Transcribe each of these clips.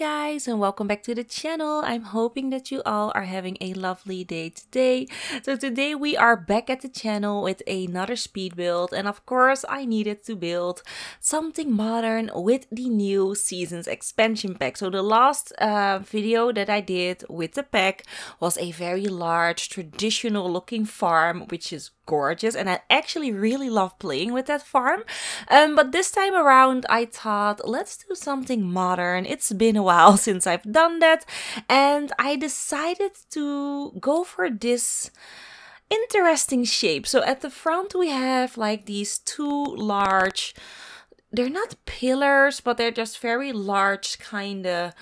guys, and welcome back to the channel. I'm hoping that you all are having a lovely day today. So today we are back at the channel with another speed build, and of course I needed to build something modern with the new seasons expansion pack. So the last video that I did with the pack was a very large traditional looking farm, which is gorgeous, and I actually really love playing with that farm. But this time around I thought, let's do something modern. It's been a while since I've done that, and I decided to go for this interesting shape. So at the front we have like these two large, they're not pillars, but they're just very large kind of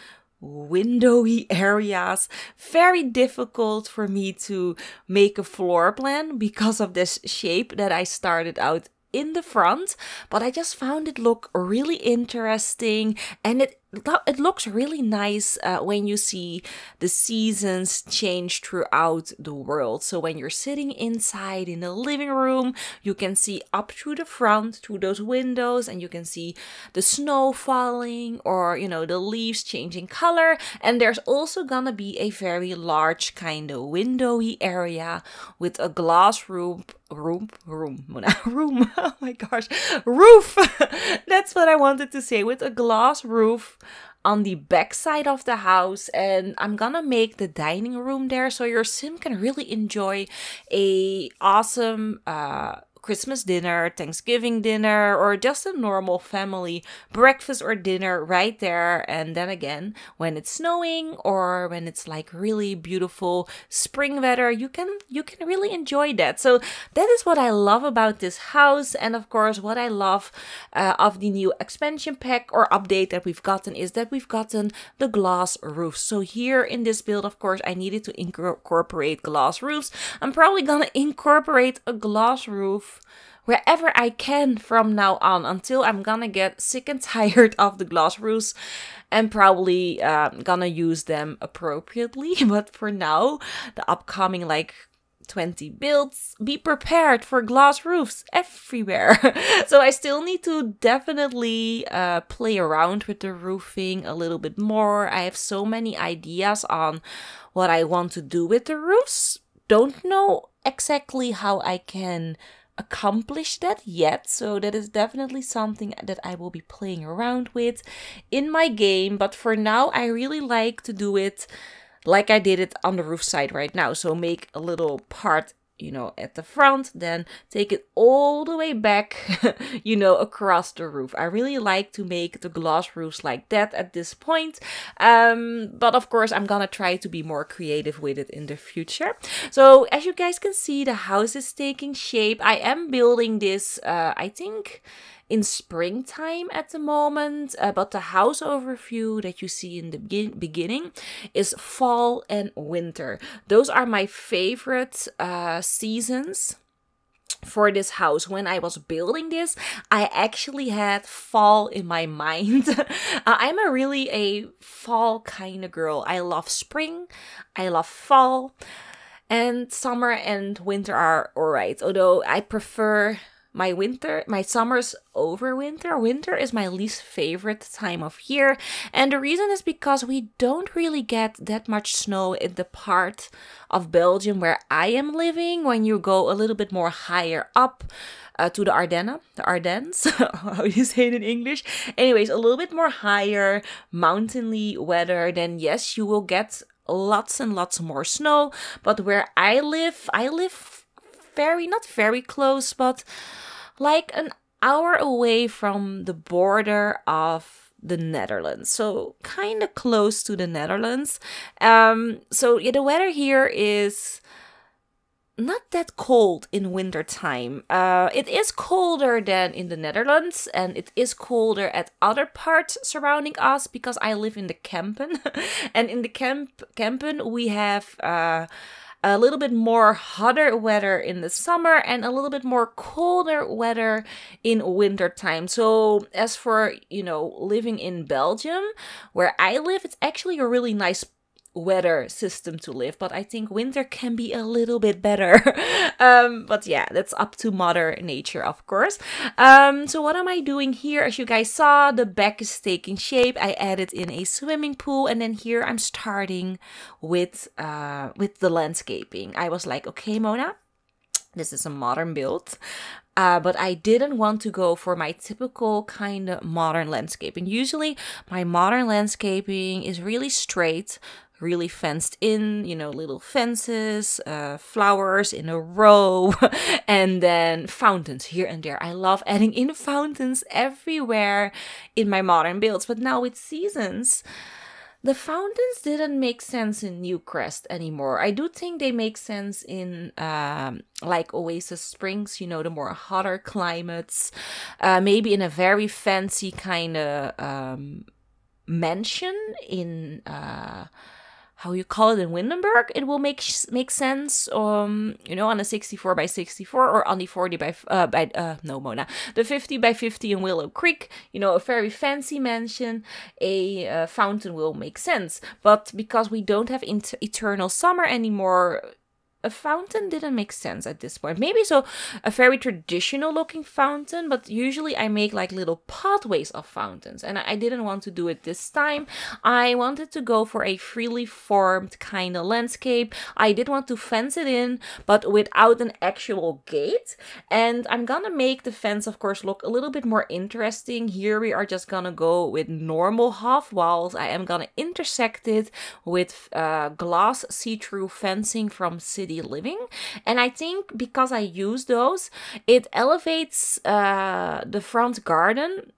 windowy areas. Very difficult for me to make a floor plan because of this shape that I started out in the front, but I just found it look really interesting, and it looks really nice when you see the seasons change throughout the world. So when you're sitting inside in the living room, you can see up through the front, through those windows, and you can see the snow falling, or you know, the leaves changing color. And there's also gonna be a very large kind of windowy area with a glass room. Oh my gosh, roof. That's what I wanted to say, with a glass roof on the back side of the house, and I'm gonna make the dining room there so your sim can really enjoy a awesome Christmas dinner, Thanksgiving dinner, or just a normal family breakfast or dinner right there. And then again, when it's snowing or when it's like really beautiful spring weather, you can really enjoy that. So that is what I love about this house. And of course, what I love of the new expansion pack or update that we've gotten is that we've gotten the glass roof. So here in this build, of course, I needed to incorporate glass roofs. I'm probably gonna incorporate a glass roof wherever I can from now on, until I'm gonna get sick and tired of the glass roofs and probably gonna use them appropriately. But for now, the upcoming like 20 builds, be prepared for glass roofs everywhere. So I still need to definitely play around with the roofing a little bit more. I have so many ideas on what I want to do with the roofs. Don't know exactly how I can accomplish that yet, so that is definitely something that I will be playing around with in my game. But for now, I really like to do it like I did it on the roof side right now. So make a little part, you know, at the front, then take it all the way back, you know, across the roof. I really like to make the glass roofs like that at this point. But of course, I'm gonna try to be more creative with it in the future. So as you guys can see, the house is taking shape. I am building this, I think, in springtime at the moment, but the house overview that you see in the beginning is fall and winter. Those are my favorite seasons for this house. When I was building this, I actually had fall in my mind. I'm really a fall kind of girl. I love spring, I love fall, and summer and winter are alright, although I prefer my summers over winter. Winter is my least favorite time of year, and the reason is because we don't really get that much snow in the part of Belgium where I am living. When you go a little bit more higher up to the Ardennes, how you say it in English. Anyways, a little bit more higher mountainly weather, then yes, you will get lots and lots more snow. But where I live not very close, but like an hour away from the border of the Netherlands. So kind of close to the Netherlands. So yeah, the weather here is not that cold in winter time. It is colder than in the Netherlands, and it is colder at other parts surrounding us because I live in the Kempen. And in the Kempen we have a little bit more hotter weather in the summer and a little bit more colder weather in winter time. So as for, you know, living in Belgium, where I live, it's actually a really nice weather system to live, but I think winter can be a little bit better. But yeah, that's up to Mother Nature, of course. So what am I doing here? As you guys saw, the back is taking shape. I added in a swimming pool, and then here I'm starting with the landscaping. I was like, okay, Mona, this is a modern build. But I didn't want to go for my typical kind of modern landscaping. Usually my modern landscaping is really straight, really fenced in, you know, little fences, flowers in a row, and then fountains here and there. I love adding in fountains everywhere in my modern builds. But now with seasons, the fountains didn't make sense in Newcrest anymore. I do think they make sense in like Oasis Springs, you know, the more hotter climates. Maybe in a very fancy kind of mansion in how you call it in Windenburg, it will make sense. You know, on a 64 by 64 or on the 40 by the 50 by 50 in Willow Creek. You know, a very fancy mansion, a fountain will make sense. But because we don't have eternal summer anymore, a fountain didn't make sense at this point. Maybe so a very traditional looking fountain, but usually I make like little pathways of fountains, and I didn't want to do it this time. I wanted to go for a freely formed kind of landscape. I did want to fence it in, but without an actual gate. And I'm gonna make the fence, of course, look a little bit more interesting. Here we are just gonna go with normal half walls. I am gonna intersect it with glass see-through fencing from City Living, and I think because I use those, it elevates the front garden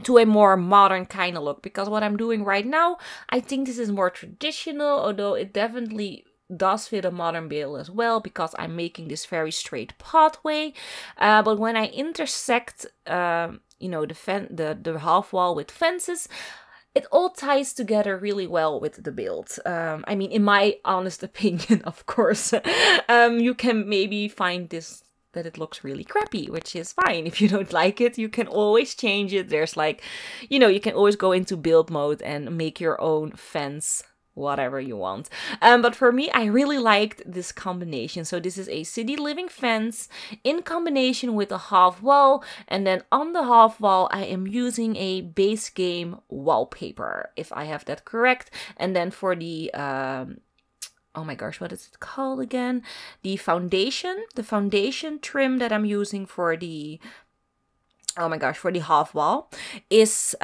to a more modern kind of look. Because what I'm doing right now, I think this is more traditional, although it definitely does fit a modern build as well, because I'm making this very straight pathway. But when I intersect, you know, the half wall with fences, it all ties together really well with the build. I mean, in my honest opinion, of course. You can maybe find this that it looks really crappy, which is fine. If you don't like it, you can always change it. There's like, you know, you can always go into build mode and make your own fence, whatever you want. But for me, I really liked this combination. So this is a City Living fence in combination with a half wall, and then on the half wall I am using a base game wallpaper, if I have that correct. And then for the oh my gosh, what is it called again? The foundation trim that I'm using for the, oh my gosh, for the half wall is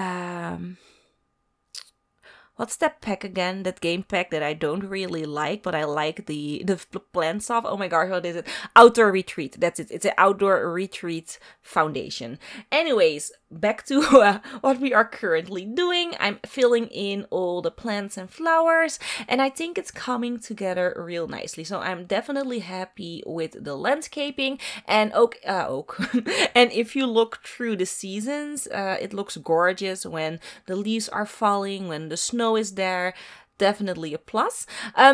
what's that pack again? That game pack that I don't really like, but I like the plants of. Oh my gosh, what is it? Outdoor Retreat. That's it. It's an Outdoor Retreat foundation. Anyways, back to what we are currently doing. I'm filling in all the plants and flowers, and I think it's coming together real nicely. So I'm definitely happy with the landscaping and oak. And if you look through the seasons, it looks gorgeous when the leaves are falling, when the snow is there. Definitely a plus.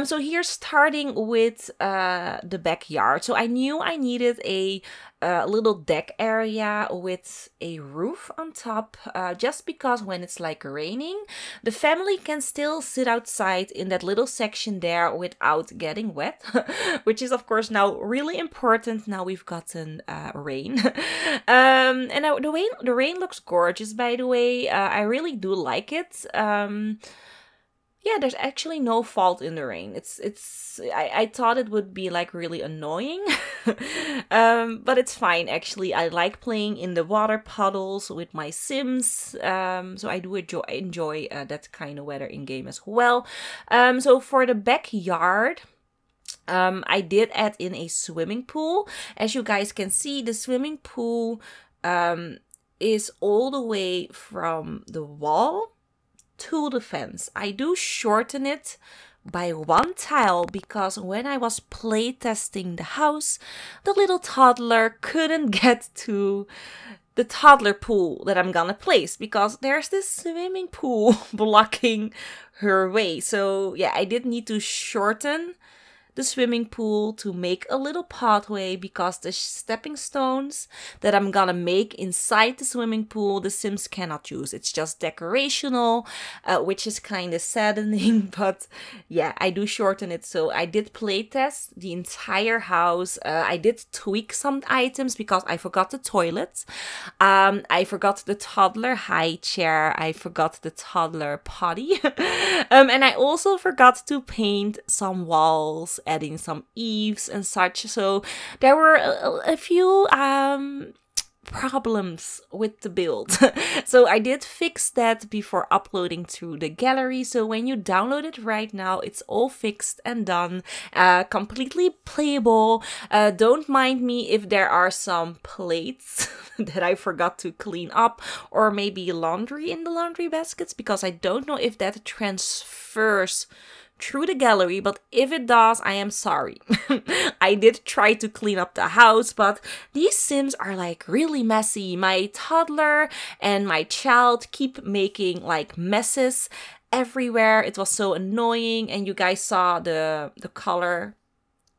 So here, starting with the backyard. So I knew I needed a little deck area with a roof on top, just because when it's like raining, the family can still sit outside in that little section there without getting wet, which is of course now really important. Now we've gotten rain. And now the rain looks gorgeous, by the way. I really do like it. Yeah, there's actually no fault in the rain. I thought it would be like really annoying, but it's fine actually. I like playing in the water puddles with my Sims, so I do enjoy that kind of weather in game as well. So for the backyard, I did add in a swimming pool. As you guys can see, the swimming pool is all the way from the wall to the fence. I do shorten it by one tile because when I was playtesting the house, the little toddler couldn't get to the toddler pool that I'm gonna place because there's this swimming pool blocking her way. So yeah, I did need to shorten the swimming pool to make a little pathway, because the stepping stones that I'm gonna make inside the swimming pool, the Sims cannot use. It's just decorational, which is kind of saddening, but yeah, I do shorten it. So I did playtest the entire house. I did tweak some items because I forgot the toilet. I forgot the toddler high chair. I forgot the toddler potty. And I also forgot to paint some walls, adding some eaves and such. So there were a few problems with the build. So I did fix that before uploading to the gallery. So when you download it right now, it's all fixed and done, completely playable. Don't mind me if there are some plates that I forgot to clean up, or maybe laundry in the laundry baskets, because I don't know if that transfers through the gallery, but if it does, I am sorry. I did try to clean up the house, but these Sims are like really messy. My toddler and my child keep making like messes everywhere. It was so annoying, and you guys saw the color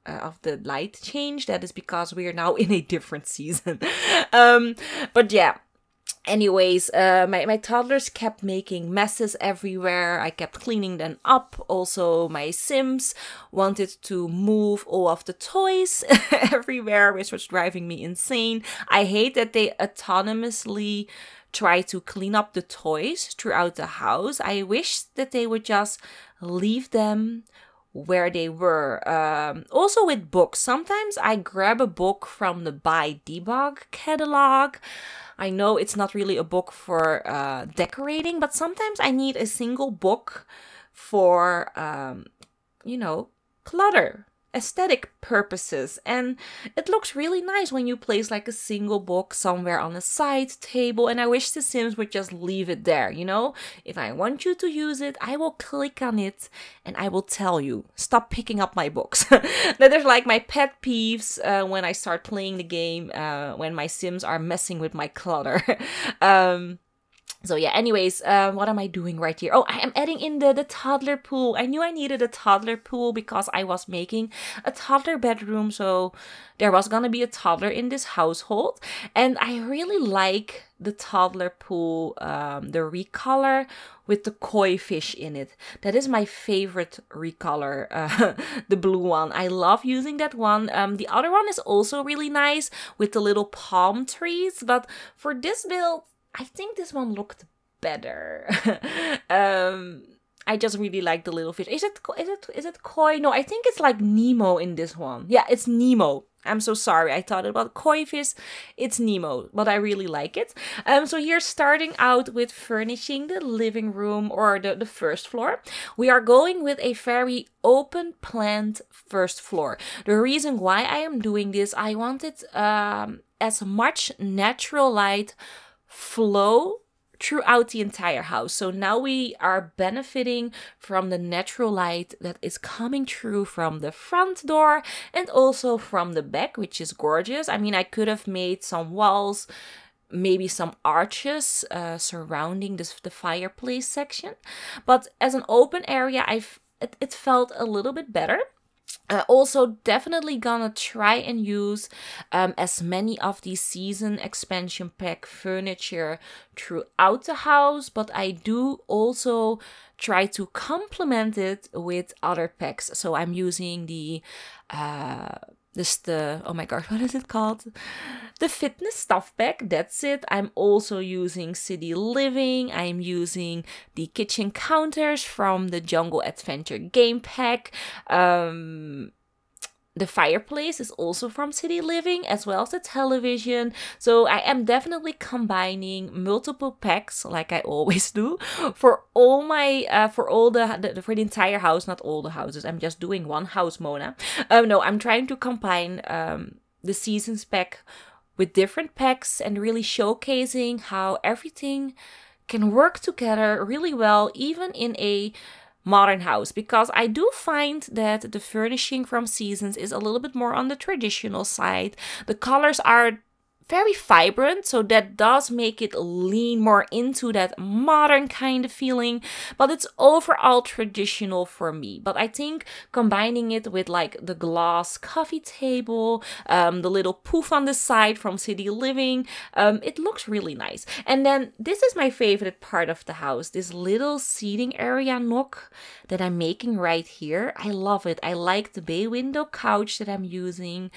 of the light change. That is because we are now in a different season. But yeah. Anyways, my toddlers kept making messes everywhere. I kept cleaning them up. Also, my Sims wanted to move all of the toys everywhere, which was driving me insane. I hate that they autonomously try to clean up the toys throughout the house. I wish that they would just leave them where they were. Also with books, sometimes I grab a book from the Buy Debug catalog. I know it's not really a book for decorating, but sometimes I need a single book for, you know, clutter, aesthetic purposes. And it looks really nice when you place like a single book somewhere on a side table. And I wish the Sims would just leave it there, you know? If I want you to use it, I will click on it and I will tell you, stop picking up my books. That is like my pet peeves when I start playing the game, when my Sims are messing with my clutter. So yeah, anyways, what am I doing right here? Oh, I am adding in the toddler pool. I knew I needed a toddler pool because I was making a toddler bedroom. So there was gonna be a toddler in this household. And I really like the toddler pool, the recolor with the koi fish in it. That is my favorite recolor, the blue one. I love using that one. The other one is also really nice with the little palm trees. But for this build, I think this one looked better. I just really like the little fish. Is it koi? No, I think it's like Nemo in this one. Yeah, it's Nemo. I'm so sorry. I thought about koi fish. It's Nemo, but I really like it. So here, starting out with furnishing the living room, or the first floor, we are going with a very open planned first floor. The reason why I am doing this, I wanted as much natural light flow throughout the entire house. So now we are benefiting from the natural light that is coming through from the front door and also from the back, which is gorgeous. I mean, I could have made some walls, maybe some arches surrounding the fireplace section, but as an open area, it felt a little bit better. Also, definitely gonna try and use as many of the season expansion pack furniture throughout the house, but I do also try to complement it with other packs. So I'm using oh my god, what is it called? The fitness stuff pack, that's it. I'm also using City Living. I'm using the kitchen counters from the Jungle Adventure game pack. The fireplace is also from City Living, as well as the television. So I am definitely combining multiple packs, like I always do, for all my for the entire house. Not all the houses. I'm just doing one house, Mona. No, I'm trying to combine the seasons pack with different packs and really showcasing how everything can work together really well, even in a modern house, because I do find that the furnishing from Seasons is a little bit more on the traditional side. The colors are very vibrant, so that does make it lean more into that modern kind of feeling, but it's overall traditional for me. But I think combining it with like the glass coffee table, the little poof on the side from City Living, it looks really nice. And then this is my favorite part of the house, this little seating area nook that I'm making right here. I love it. I like the bay window couch that I'm using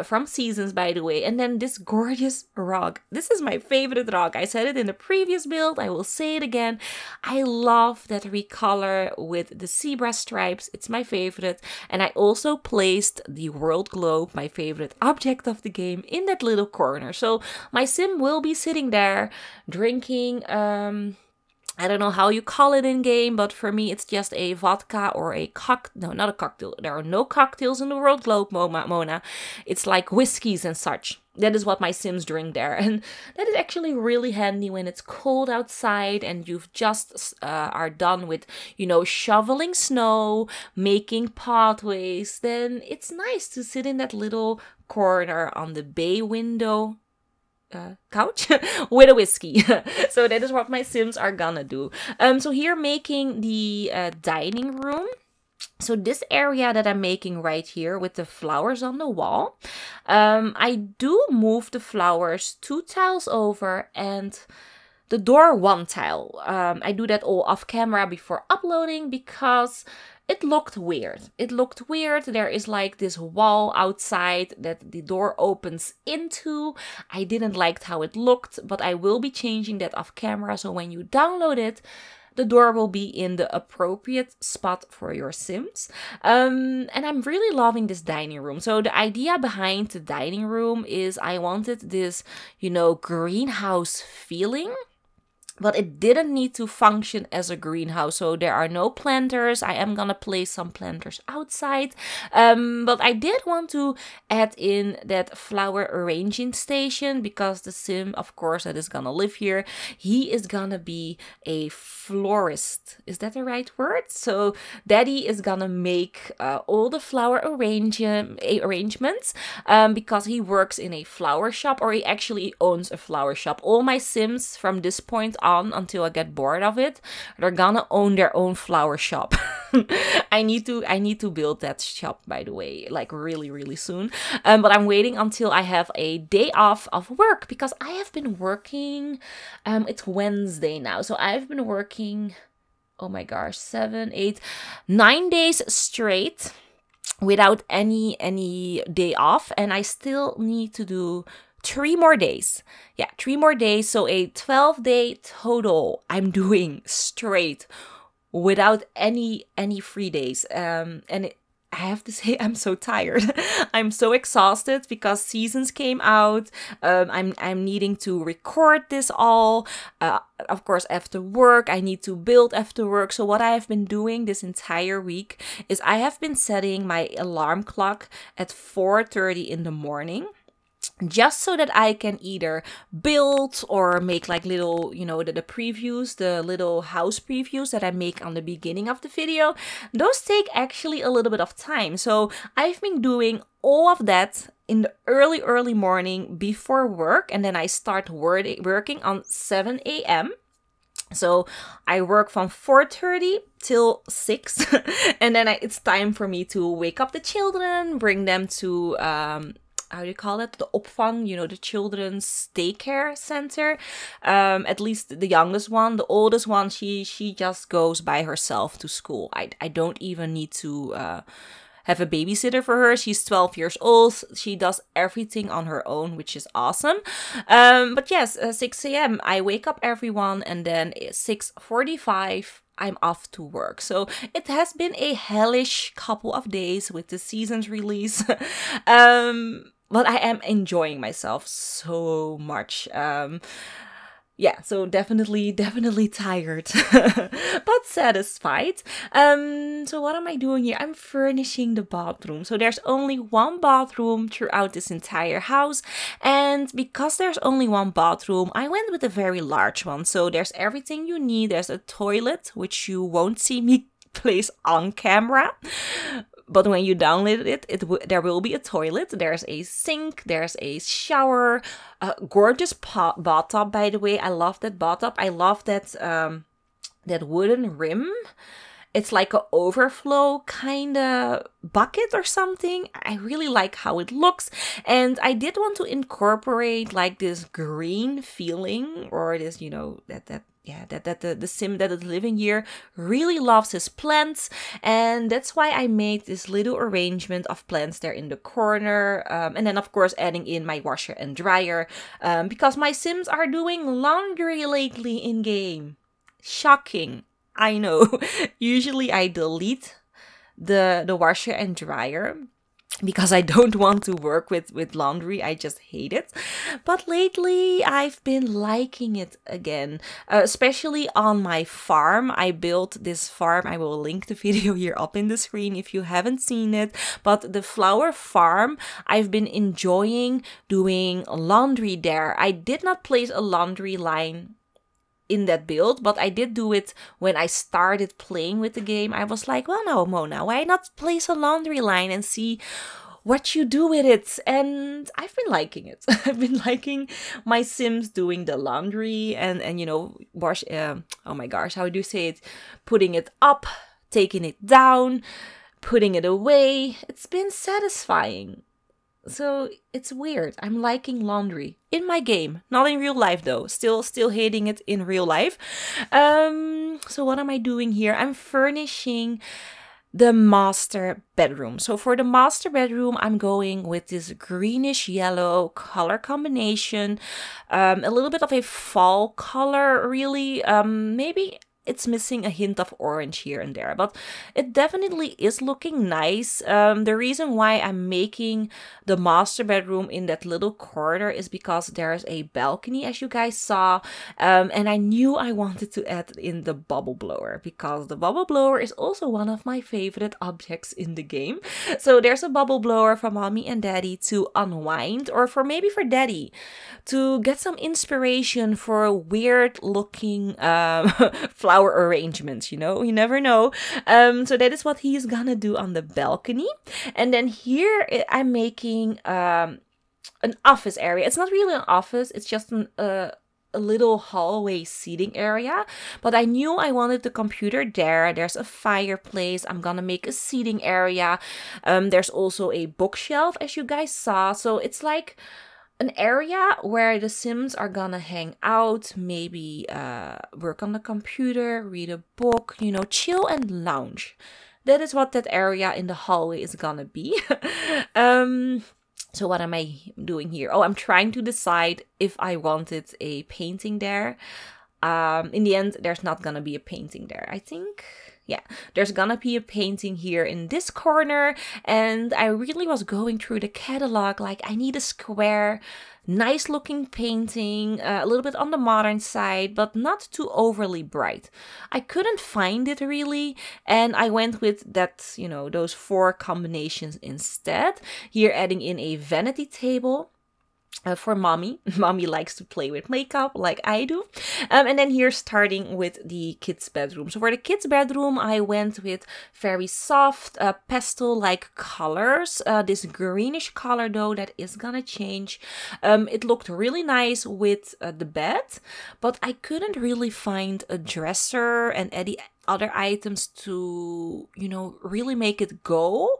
from Seasons, by the way. And then this gorgeous rug. This is my favorite rug. I said it in the previous build. I will say it again. I love that recolor with the zebra stripes. It's my favorite. And I also placed the world globe, my favorite object of the game, in that little corner. So my sim will be sitting there drinking I don't know how you call it in game, but for me it's just a vodka or a no, not a cocktail. There are no cocktails in the world globe, Mona. It's like whiskeys and such. That is what my sims drink there. And that is actually really handy when it's cold outside and you've just are done with, you know, shoveling snow, making pathways. Then it's nice to sit in that little corner on the bay window couch with a whiskey. So that is what my sims are gonna do. So here making the dining room. So this area that I'm making right here with the flowers on the wall, I do move the flowers 2 tiles over and the door 1 tile. I do that all off camera before uploading because it looked weird. It looked weird. There is like this wall outside that the door opens into. I didn't like how it looked, but I will be changing that off camera. So when you download it, the door will be in the appropriate spot for your sims. And I'm really loving this dining room. So the idea behind the dining room is I wanted this, you know, greenhouse feeling. But it didn't need to function as a greenhouse. So there are no planters. I am gonna place some planters outside. But I did want to add in that flower arranging station because the sim, of course, that is gonna live here, he is gonna be a florist. Is that the right word? So daddy is gonna make all the flower arrangements because he works in a flower shop, or he actually owns a flower shop. All my sims from this point on until I get bored of it, they're gonna own their own flower shop. I need to build that shop, by the way, like really soon. But I'm waiting until I have a day off of work because I have been working. It's Wednesday now, so I've been working, oh my gosh, 7, 8, 9 days straight without any day off, and I still need to do 3 more days. Yeah, 3 more days. So a 12-day total I'm doing straight without any free days. I have to say I'm so tired. I'm so exhausted because Seasons came out. I'm needing to record this all. Of course, after work, I need to build after work. So what I have been doing this entire week is I have been setting my alarm clock at 4:30 in the morning. Just so that I can either build or make like little, you know, the previews, the little house previews that I make on the beginning of the video. Those take actually a little bit of time. So I've been doing all of that in the early morning before work. And then I start working on 7 a.m. So I work from 4:30 till 6. And then it's time for me to wake up the children, bring them to how do you call it? The opvang, you know, the children's daycare center. At least the youngest one. The oldest one, she just goes by herself to school. I don't even need to have a babysitter for her. She's 12 years old. She does everything on her own, which is awesome. But yes, 6 a.m. I wake up everyone, and then 6:45 I'm off to work. So it has been a hellish couple of days with the Seasons release. But I am enjoying myself so much. Yeah, so definitely tired, but satisfied. So what am I doing here? I'm furnishing the bathroom. So there's only 1 bathroom throughout this entire house. And because there's only 1 bathroom, I went with a very large one. So there's everything you need. There's a toilet, which you won't see me place on camera. But when you download it, there will be a toilet, there's a sink, there's a shower, a gorgeous bathtub, by the way. I love that bathtub. I love that that wooden rim. It's like an overflow kind of bucket or something. I really like how it looks. And I did want to incorporate like this green feeling, or this, you know, that the sim that is living here really loves his plants. And that's why I made this little arrangement of plants there in the corner. And then of course adding in my washer and dryer, because my sims are doing laundry lately in game. Shocking. I know. Usually I delete the washer and dryer because I don't want to work with laundry. I just hate it. But lately I've been liking it again, especially on my farm. I built this farm. I will link the video here up in the screen if you haven't seen it. But the flower farm, I've been enjoying doing laundry there. I did not place a laundry line in that build, but I did do it when I started playing with the game. I was like, well, no, Mona, why not place a laundry line and see what you do with it? And I've been liking it. I've been liking my sims doing the laundry and you know, wash, oh my gosh, how do you say it? Putting it up, taking it down, putting it away. It's been satisfying. So it's weird. I'm liking laundry in my game, not in real life though. Still hating it in real life. So what am I doing here? I'm furnishing the master bedroom. So for the master bedroom, I'm going with this greenish yellow color combination, a little bit of a fall color, really. Maybe it's missing a hint of orange here and there, but it definitely is looking nice. The reason why I'm making the master bedroom in that little corner is because there's a balcony, as you guys saw, and I knew I wanted to add in the bubble blower because the bubble blower is also one of my favorite objects in the game. So there's a bubble blower for mommy and daddy to unwind, or for maybe for daddy to get some inspiration for weird looking flower arrangements, you know, you never know. So that is what he's gonna do on the balcony. And then here I'm making an office area. It's not really an office, it's just a little hallway seating area, but I knew I wanted the computer there. There's a fireplace. I'm gonna make a seating area. There's also a bookshelf, as you guys saw. So it's like an area where the sims are gonna hang out, maybe work on the computer, read a book, you know, chill and lounge. That is what that area in the hallway is gonna be. So what am I doing here? Oh, I'm trying to decide if I wanted a painting there. In the end, there's not gonna be a painting there, I think. Yeah, there's gonna be a painting here in this corner, and I really was going through the catalog, like I need a square, nice looking painting, a little bit on the modern side, but not too overly bright. I couldn't find it really, and I went with that, you know, those 4 combinations instead. Here adding in a vanity table. For mommy. Mommy likes to play with makeup like I do. And then here starting with the kids' bedroom. So for the kids' bedroom, I went with very soft pastel-like colors. This greenish color though, that is gonna change. It looked really nice with the bed, but I couldn't really find a dresser and any other items to, you know, really make it go.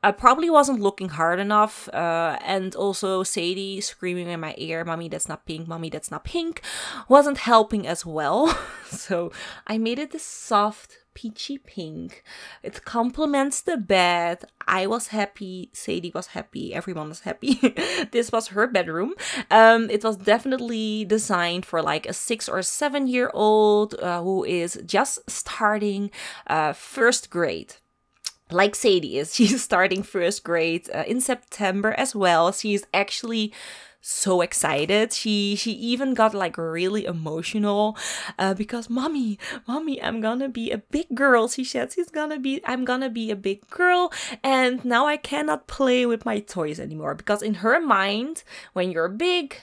I probably wasn't looking hard enough, and also Sadie screaming in my ear, "Mommy, that's not pink, mommy, that's not pink," wasn't helping as well. So I made it this soft peachy pink. It complements the bed. I was happy, Sadie was happy, everyone was happy. This was her bedroom. It was definitely designed for like a 6 or 7 year old who is just starting first grade. Like Sadie is. She's starting first grade in September as well. She's actually so excited. She even got like really emotional because mommy, I'm gonna be a big girl. She said I'm gonna be a big girl, and now I cannot play with my toys anymore, because in her mind, when you're big,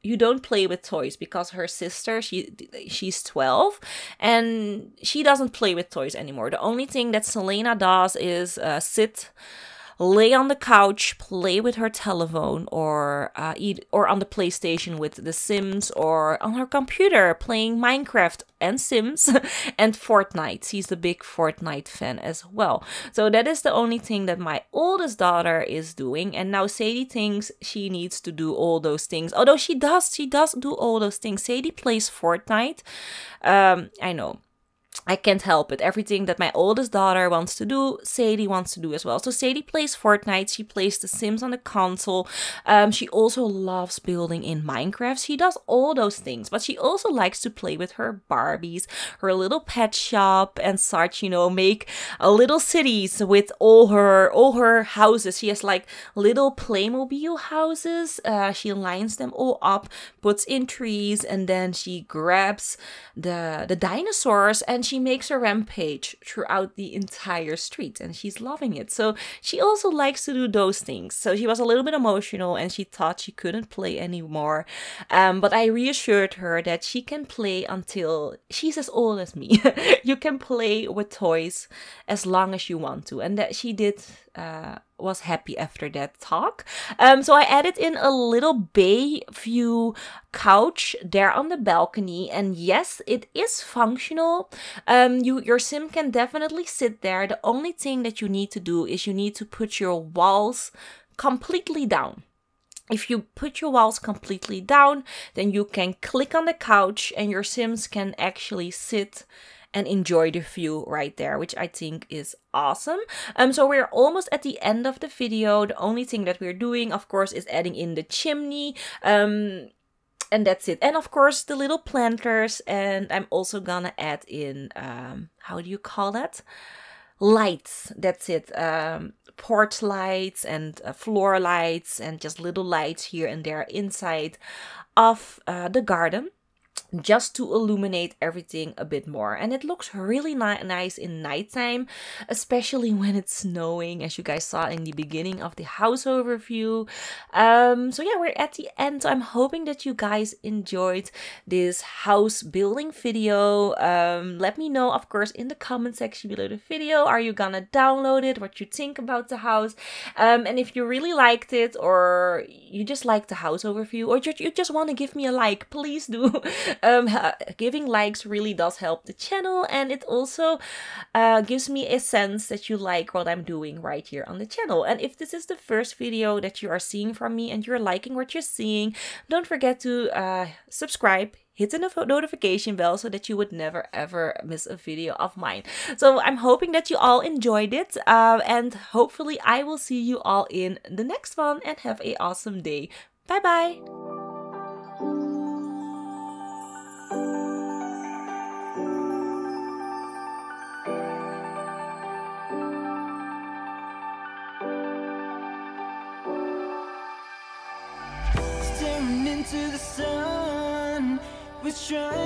you don't play with toys, because her sister, she's 12 and she doesn't play with toys anymore. The only thing that Selena does is lay on the couch, play with her telephone, or or on the PlayStation with The Sims, or on her computer playing Minecraft and Sims and Fortnite. She's a big Fortnite fan as well. So that is the only thing that my oldest daughter is doing. And now Sadie thinks she needs to do all those things. Although she does do all those things. Sadie plays Fortnite. I know. I can't help it. Everything that my oldest daughter wants to do, Sadie wants to do as well. So Sadie plays Fortnite. She plays The Sims on the console. She also loves building in Minecraft. She does all those things. But she also likes to play with her Barbies, her little pet shop, and such, you know, make little cities with all her houses. She has like little Playmobil houses. She lines them all up, puts in trees, and then she grabs the dinosaurs and she makes a rampage throughout the entire street, and she's loving it. So she also likes to do those things. So she was a little bit emotional and she thought she couldn't play anymore. But I reassured her that she can play until she's as old as me. You can play with toys as long as you want to. And that she did was happy after that talk. So I added in a little bay view couch there on the balcony, and yes, it is functional. Your sim can definitely sit there. The only thing that you need to do is you need to put your walls completely down. If you put your walls completely down, then you can click on the couch and your sims can actually sit and enjoy the view right there, which I think is awesome. So we're almost at the end of the video. The only thing that we're doing, of course, is adding in the chimney. And that's it. And of course, the little planters. And I'm also gonna add in, how do you call that? Lights. That's it. Porch lights and floor lights and just little lights here and there inside of the garden, just to illuminate everything a bit more. And it looks really nice in nighttime, especially when it's snowing, as you guys saw in the beginning of the house overview. So yeah, we're at the end. So I'm hoping that you guys enjoyed this house building video. Let me know, of course, in the comment section below the video. Are you gonna download it? What you think about the house? And if you really liked it, or you just like the house overview, or you just want to give me a like, please do. Giving likes really does help the channel, and it also gives me a sense that you like what I'm doing right here on the channel. And if this is the first video that you are seeing from me and you're liking what you're seeing, don't forget to subscribe, hit the notification bell so that you would never ever miss a video of mine. So I'm hoping that you all enjoyed it, and hopefully I will see you all in the next one, and have an awesome day. Bye bye! Into the sun, we're trying